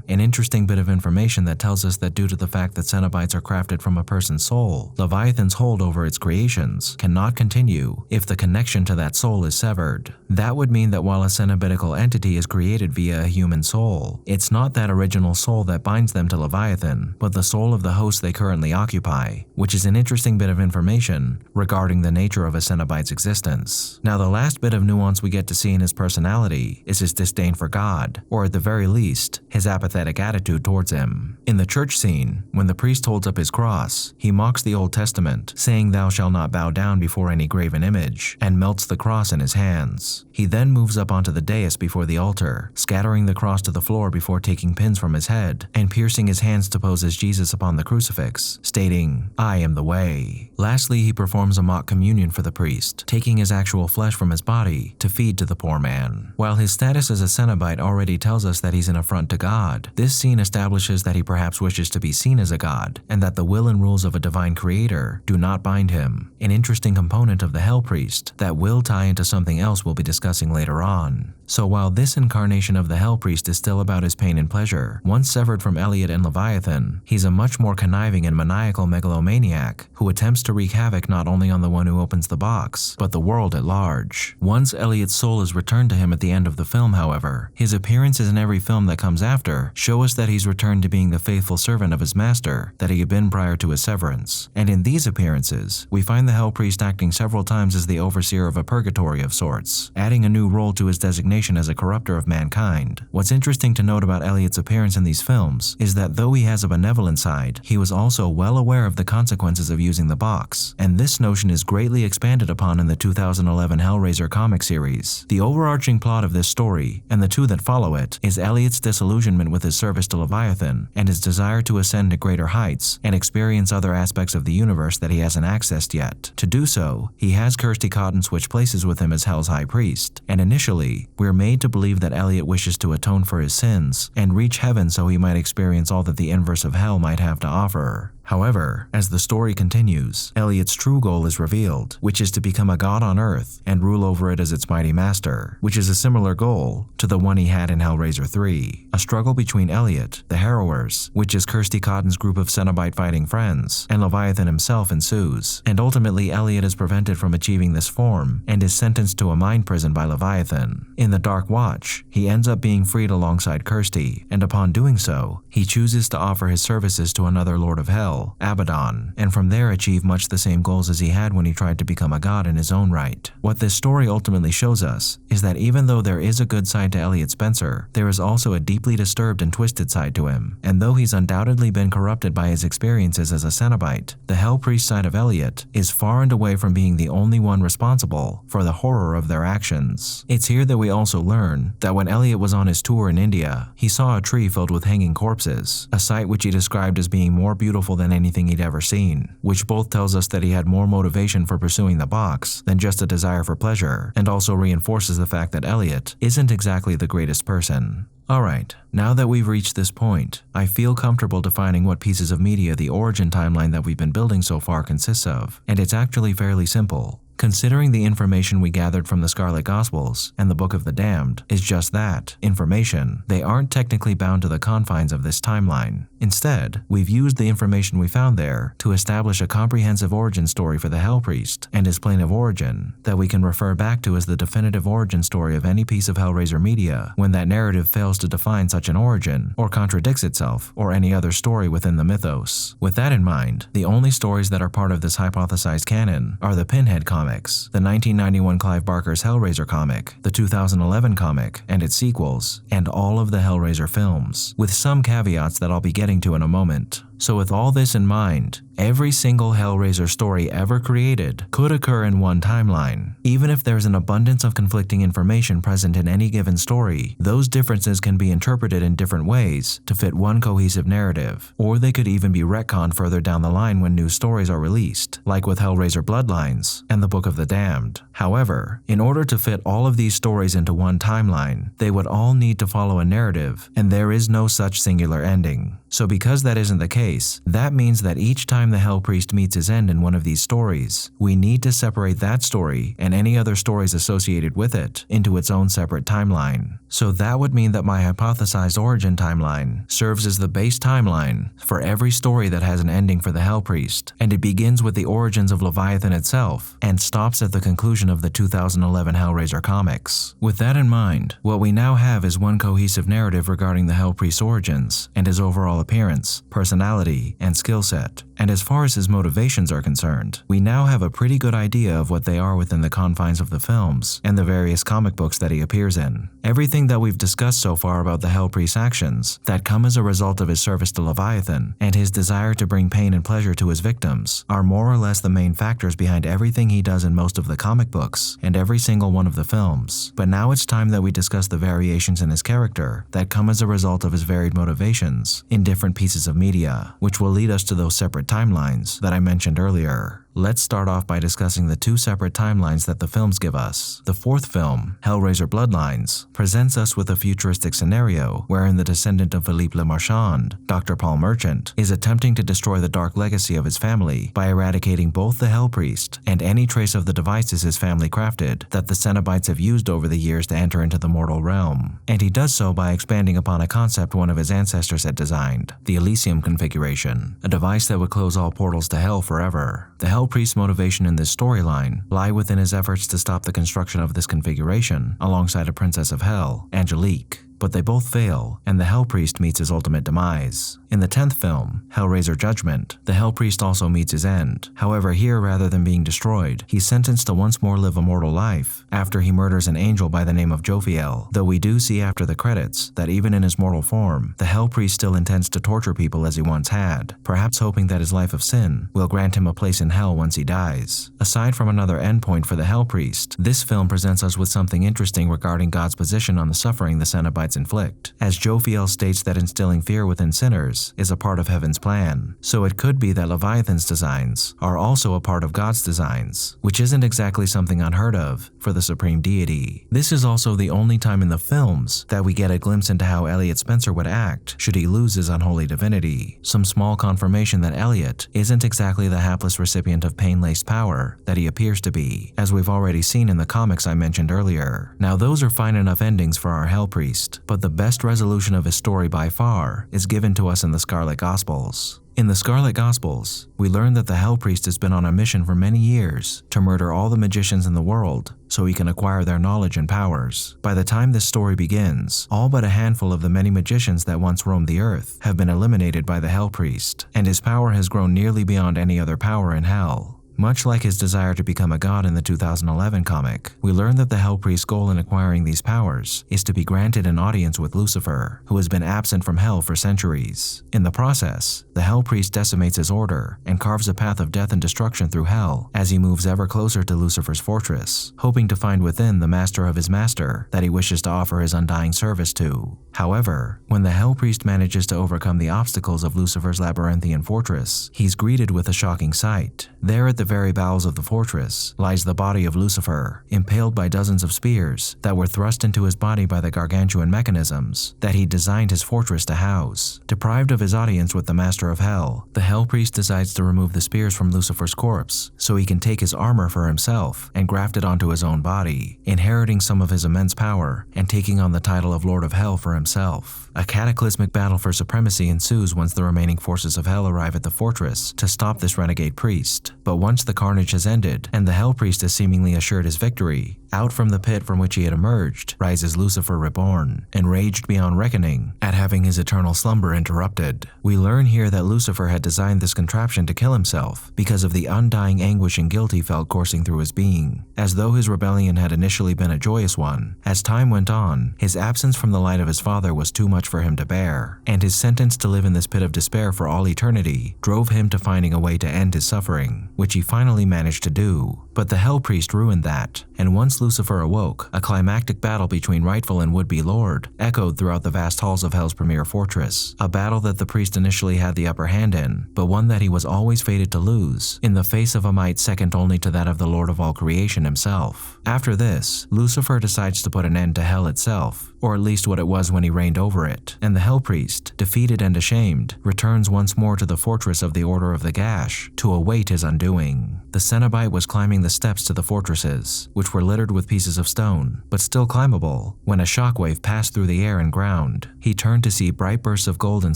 An interesting bit of information that tells us that due to the fact that Cenobites are crafted from a person's soul, Leviathan's hold over its creations cannot continue if the connection to that soul is severed. That would mean that while a cenobitical entity is created via a human soul, it's not that original soul that binds them to Leviathan, but the soul of the host they currently occupy, which is an interesting bit of information regarding the nature of a Cenobite's existence. Now, the last bit of nuance we get to see in his personality is his disdain for God, or at the very least, his apathetic attitude towards him. In the church scene, when the priest holds up his cross, he mocks the Old Testament, saying "Thou shalt not bow down before any graven image," and melts the cross in his hands. He then moves up onto the dais before the altar, scattering the cross to the floor before taking pins from his head and piercing his hands to pose as Jesus upon the crucifix, stating, "I am the way." Lastly, he performs a mock communion for the priest, taking his actual flesh from his body to feed to the poor man. While his status as a cenobite already tells us that he's an affront to God, this scene establishes that he perhaps wishes to be seen as a god, and that the will and rules of a divine creator do not bind him, an interesting component of the Hell Priest that will tie into something else we'll be discussing later on. So while this incarnation of the Hell Priest is still about his pain and pleasure, once severed from Elliot and Leviathan, he's a much more conniving and maniacal megalomaniac who attempts to wreak havoc not only on the one who opens the box, but the world at large. Once Elliot's soul is returned to him at the end of the film, however, his appearances in every film that comes after show us that he's returned to being the faithful servant of his master that he had been prior to his severance. And in these appearances, we find the Hell Priest acting several times as the overseer of a purgatory of sorts, adding a new role to his designation as a corrupter of mankind. What's interesting to note about Elliot's appearance in these films is that though he has a benevolent side, he was also well aware of the consequences of using the box, and this notion is greatly expanded upon in the 2011 Hellraiser comic series. The overarching plot of this story, and the two that follow it, is Elliot's disillusionment with his service to Leviathan and his desire to ascend to greater heights and experience other aspects of the universe that he hasn't accessed yet. To do so, he has Kirsty Cotton switch places with him as Hell's High Priest, and initially, we're made to believe that Elliot wishes to atone for his sins and reach heaven so he might experience all that the inverse of hell might have to offer. However, as the story continues, Elliot's true goal is revealed, which is to become a god on Earth and rule over it as its mighty master, which is a similar goal to the one he had in Hellraiser 3. A struggle between Elliot, the Harrowers, which is Kirsty Cotton's group of Cenobite fighting friends, and Leviathan himself ensues, and ultimately Elliot is prevented from achieving this form and is sentenced to a mind prison by Leviathan. In the Dark Watch, he ends up being freed alongside Kirsty, and upon doing so, he chooses to offer his services to another Lord of Hell, Abaddon, and from there achieve much the same goals as he had when he tried to become a god in his own right. What this story ultimately shows us is that even though there is a good side to Elliot Spencer, there is also a deeply disturbed and twisted side to him, and though he's undoubtedly been corrupted by his experiences as a Cenobite, the Hell Priest side of Elliot is far and away from being the only one responsible for the horror of their actions. It's here that we also learn that when Elliot was on his tour in India, he saw a tree filled with hanging corpses, a sight which he described as being more beautiful than anything he'd ever seen, which both tells us that he had more motivation for pursuing the box than just a desire for pleasure, and also reinforces the fact that Elliot isn't exactly the greatest person. Alright, now that we've reached this point, I feel comfortable defining what pieces of media the origin timeline that we've been building so far consists of, and it's actually fairly simple. Considering the information we gathered from the Scarlet Gospels and the Book of the Damned is just that, information, they aren't technically bound to the confines of this timeline. Instead, we've used the information we found there to establish a comprehensive origin story for the Hell Priest and his plane of origin that we can refer back to as the definitive origin story of any piece of Hellraiser media when that narrative fails to define such an origin or contradicts itself or any other story within the mythos. With that in mind, the only stories that are part of this hypothesized canon are the Pinhead comics, the 1991 Clive Barker's Hellraiser comic, the 2011 comic and its sequels, and all of the Hellraiser films, with some caveats that I'll be getting to in a moment. So with all this in mind, every single Hellraiser story ever created could occur in one timeline. Even if there's an abundance of conflicting information present in any given story, those differences can be interpreted in different ways to fit one cohesive narrative, or they could even be retconned further down the line when new stories are released, like with Hellraiser Bloodlines and the Book of the Damned. However, in order to fit all of these stories into one timeline, they would all need to follow a narrative, and there is no such singular ending. So because that isn't the case, that means that each time the Hell Priest meets his end in one of these stories, we need to separate that story and any other stories associated with it into its own separate timeline. So that would mean that my hypothesized origin timeline serves as the base timeline for every story that has an ending for the Hell Priest, and it begins with the origins of Leviathan itself and stops at the conclusion of the 2011 Hellraiser comics. With that in mind, what we now have is one cohesive narrative regarding the Hell Priest's origins and his overall appearance, personality, and skill set. And as far as his motivations are concerned, we now have a pretty good idea of what they are within the confines of the films and the various comic books that he appears in. Everything that we've discussed so far about the Hell Priest's actions that come as a result of his service to Leviathan and his desire to bring pain and pleasure to his victims are more or less the main factors behind everything he does in most of the comic books and every single one of the films. But now it's time that we discuss the variations in his character that come as a result of his varied motivations in different pieces of media, which will lead us to those separate timelines that I mentioned earlier. Let's start off by discussing the two separate timelines that the films give us. The fourth film, Hellraiser Bloodlines, presents us with a futuristic scenario wherein the descendant of Philippe Le Marchand, Dr. Paul Merchant, is attempting to destroy the dark legacy of his family by eradicating both the Hell Priest and any trace of the devices his family crafted that the cenobites have used over the years to enter into the mortal realm. And he does so by expanding upon a concept one of his ancestors had designed, the Elysium configuration, a device that would close all portals to hell forever. The Hell Priest's motivation in this storyline lie within his efforts to stop the construction of this configuration alongside a princess of hell, Angelique. But they both fail, and the Hell Priest meets his ultimate demise. In the 10th film, Hellraiser Judgment, the Hell Priest also meets his end. However, here, rather than being destroyed, he's sentenced to once more live a mortal life after he murders an angel by the name of Jophiel, though we do see after the credits that even in his mortal form, the Hell Priest still intends to torture people as he once had, perhaps hoping that his life of sin will grant him a place in hell once he dies. Aside from another endpoint for the Hell Priest, this film presents us with something interesting regarding God's position on the suffering the cenobites inflict, as Jophiel states that instilling fear within sinners is a part of heaven's plan. So it could be that Leviathan's designs are also a part of God's designs, which isn't exactly something unheard of for the supreme deity. This is also the only time in the films that we get a glimpse into how Elliot Spencer would act should he lose his unholy divinity. Some small confirmation that Elliot isn't exactly the hapless recipient of pain-laced power that he appears to be, as we've already seen in the comics I mentioned earlier. Now those are fine enough endings for our Hell Priest, but the best resolution of his story by far is given to us in the Scarlet Gospels. In the Scarlet Gospels, we learn that the Hell Priest has been on a mission for many years to murder all the magicians in the world so he can acquire their knowledge and powers. By the time this story begins, all but a handful of the many magicians that once roamed the earth have been eliminated by the Hell Priest, and his power has grown nearly beyond any other power in hell. Much like his desire to become a god in the 2011 comic, we learn that the Hell Priest's goal in acquiring these powers is to be granted an audience with Lucifer, who has been absent from hell for centuries. In the process, the Hell Priest decimates his order and carves a path of death and destruction through hell as he moves ever closer to Lucifer's fortress, hoping to find within the master of his master that he wishes to offer his undying service to. However, when the Hell Priest manages to overcome the obstacles of Lucifer's labyrinthian fortress, he's greeted with a shocking sight. There at the very bowels of the fortress lies the body of Lucifer, impaled by dozens of spears that were thrust into his body by the gargantuan mechanisms that he designed his fortress to house. Deprived of his audience with the Master of Hell, the Hell Priest decides to remove the spears from Lucifer's corpse so he can take his armor for himself and graft it onto his own body, inheriting some of his immense power and taking on the title of Lord of Hell for himself. A cataclysmic battle for supremacy ensues once the remaining forces of Hell arrive at the fortress to stop this renegade priest. But once the carnage has ended and the Hell Priest has seemingly assured his victory, out from the pit from which he had emerged rises Lucifer reborn, enraged beyond reckoning at having his eternal slumber interrupted. We learn here that Lucifer had designed this contraption to kill himself because of the undying anguish and guilt he felt coursing through his being. As though his rebellion had initially been a joyous one, as time went on, his absence from the light of his father was too much for him to bear, and his sentence to live in this pit of despair for all eternity drove him to finding a way to end his suffering, which he finally managed to do. But the Hell Priest ruined that, and once Lucifer awoke, a climactic battle between rightful and would-be lord echoed throughout the vast halls of Hell's premier fortress, a battle that the priest initially had the upper hand in, but one that he was always fated to lose, in the face of a might second only to that of the Lord of all creation himself. After this, Lucifer decides to put an end to Hell itself, or at least what it was when he reigned over it, and the Hell Priest, defeated and ashamed, returns once more to the fortress of the Order of the Gash to await his undoing. The cenobite was climbing the steps to the fortresses, which were littered with pieces of stone, but still climbable, when a shockwave passed through the air and ground. He turned to see bright bursts of gold and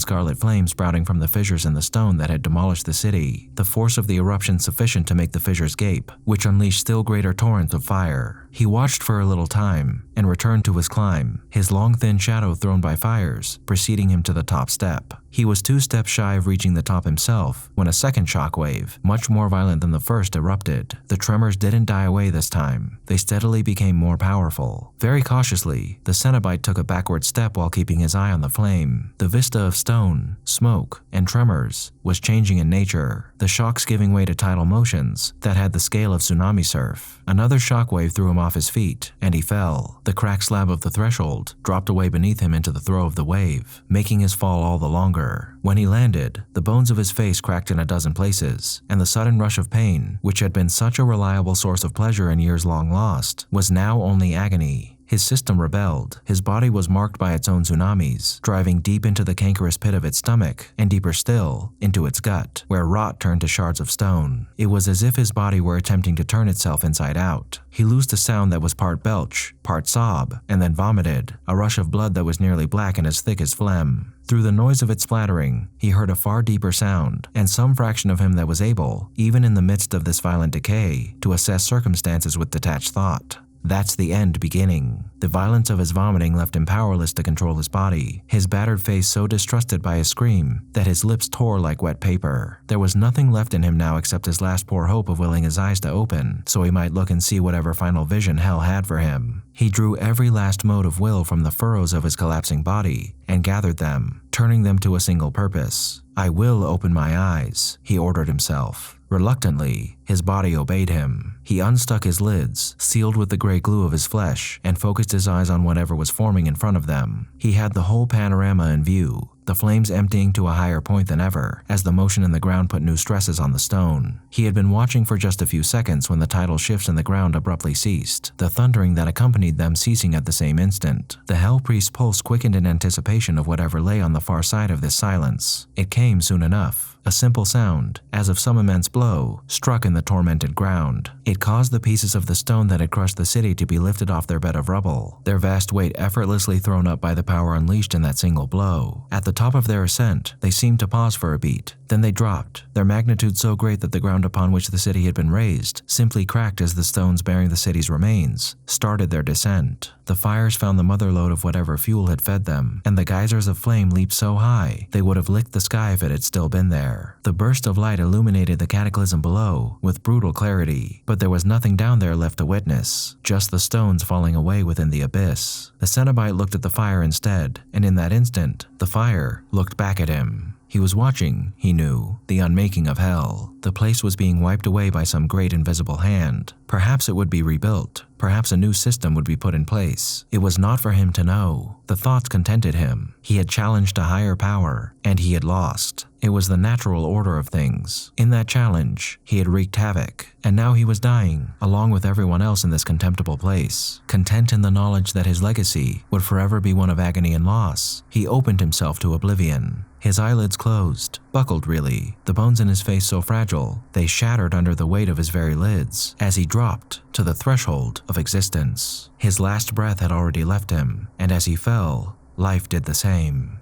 scarlet flame sprouting from the fissures in the stone that had demolished the city, the force of the eruption sufficient to make the fissures gape, which unleashed still greater torrents of fire. He watched for a little time and returned to his climb, his long thin shadow thrown by fires, preceding him to the top step. He was 2 steps shy of reaching the top himself when a second shockwave, much more violent than the first, erupted. The tremors didn't die away this time. They steadily became more powerful. Very cautiously, the cenobite took a backward step while keeping his eye on the flame. The vista of stone, smoke, and tremors was changing in nature, the shocks giving way to tidal motions that had the scale of tsunami surf. Another shockwave threw him off his feet, and he fell. The cracked slab of the threshold dropped away beneath him into the throe of the wave, making his fall all the longer. When he landed, the bones of his face cracked in a dozen places, and the sudden rush of pain, which had been such a reliable source of pleasure in years long lost, was now only agony. His system rebelled. His body was marked by its own tsunamis, driving deep into the cankerous pit of its stomach, and deeper still, into its gut, where rot turned to shards of stone. It was as if his body were attempting to turn itself inside out. He loosed a sound that was part belch, part sob, and then vomited, a rush of blood that was nearly black and as thick as phlegm. Through the noise of its splattering, he heard a far deeper sound, and some fraction of him that was able, even in the midst of this violent decay, to assess circumstances with detached thought. That's the end beginning. The violence of his vomiting left him powerless to control his body, his battered face so distrusted by his scream that his lips tore like wet paper. There was nothing left in him now except his last poor hope of willing his eyes to open, so he might look and see whatever final vision hell had for him. He drew every last mote of will from the furrows of his collapsing body and gathered them, turning them to a single purpose. "I will open my eyes," he ordered himself. Reluctantly, his body obeyed him. He unstuck his lids, sealed with the gray glue of his flesh, and focused his eyes on whatever was forming in front of them. He had the whole panorama in view, the flames emptying to a higher point than ever, as the motion in the ground put new stresses on the stone. He had been watching for just a few seconds when the tidal shifts in the ground abruptly ceased, the thundering that accompanied them ceasing at the same instant. The Hell Priest's pulse quickened in anticipation of whatever lay on the far side of this silence. It came soon enough. A simple sound, as of some immense blow, struck in the tormented ground. It caused the pieces of the stone that had crushed the city to be lifted off their bed of rubble, their vast weight effortlessly thrown up by the power unleashed in that single blow. At the top of their ascent, they seemed to pause for a beat. Then they dropped, their magnitude so great that the ground upon which the city had been raised simply cracked as the stones bearing the city's remains started their descent. The fires found the mother lode of whatever fuel had fed them, and the geysers of flame leaped so high they would have licked the sky if it had still been there. The burst of light illuminated the cataclysm below with brutal clarity, but there was nothing down there left to witness, just the stones falling away within the abyss. The cenobite looked at the fire instead, and in that instant, the fire looked back at him. He was watching, he knew, the unmaking of hell. The place was being wiped away by some great invisible hand. Perhaps it would be rebuilt. Perhaps a new system would be put in place. It was not for him to know. The thoughts contented him. He had challenged a higher power, and he had lost. It was the natural order of things. In that challenge, he had wreaked havoc, and now he was dying, along with everyone else in this contemptible place. Content in the knowledge that his legacy would forever be one of agony and loss, he opened himself to oblivion. His eyelids closed, buckled really, the bones in his face so fragile, they shattered under the weight of his very lids, as he dropped to the threshold of existence. His last breath had already left him, and as he fell, life did the same.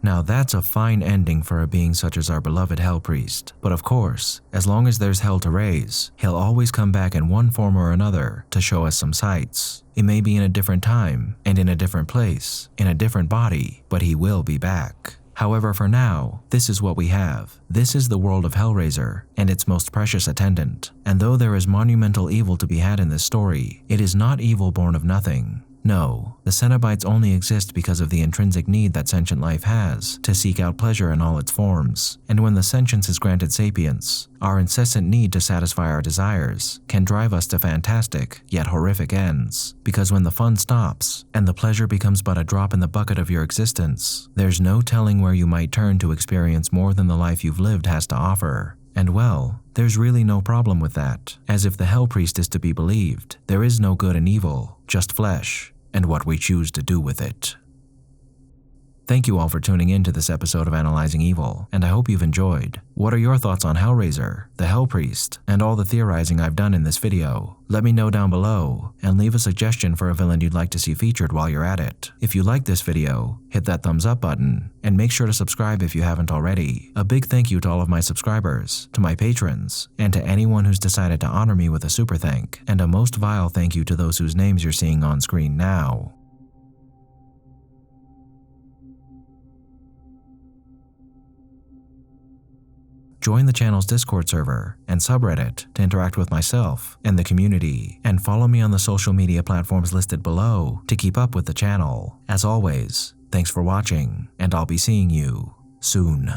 Now that's a fine ending for a being such as our beloved Hell Priest. But of course, as long as there's hell to raise, he'll always come back in one form or another to show us some sights. It may be in a different time, and in a different place, in a different body, but he will be back. However, for now, this is what we have. This is the world of Hellraiser, and its most precious attendant. And though there is monumental evil to be had in this story, it is not evil born of nothing. No, the cenobites only exist because of the intrinsic need that sentient life has to seek out pleasure in all its forms. And when the sentience is granted sapience, our incessant need to satisfy our desires can drive us to fantastic, yet horrific ends. Because when the fun stops, and the pleasure becomes but a drop in the bucket of your existence, there's no telling where you might turn to experience more than the life you've lived has to offer. And well, there's really no problem with that. As if the Hell Priest is to be believed, there is no good and evil, just flesh, and what we choose to do with it. Thank you all for tuning in to this episode of Analyzing Evil, and I hope you've enjoyed. What are your thoughts on Hellraiser, the Hell Priest, and all the theorizing I've done in this video? Let me know down below, and leave a suggestion for a villain you'd like to see featured while you're at it. If you like this video, hit that thumbs up button, and make sure to subscribe if you haven't already. A big thank you to all of my subscribers, to my patrons, and to anyone who's decided to honor me with a super thank, and a most vile thank you to those whose names you're seeing on screen now. Join the channel's Discord server and subreddit to interact with myself and the community, and follow me on the social media platforms listed below to keep up with the channel. As always, thanks for watching, and I'll be seeing you soon.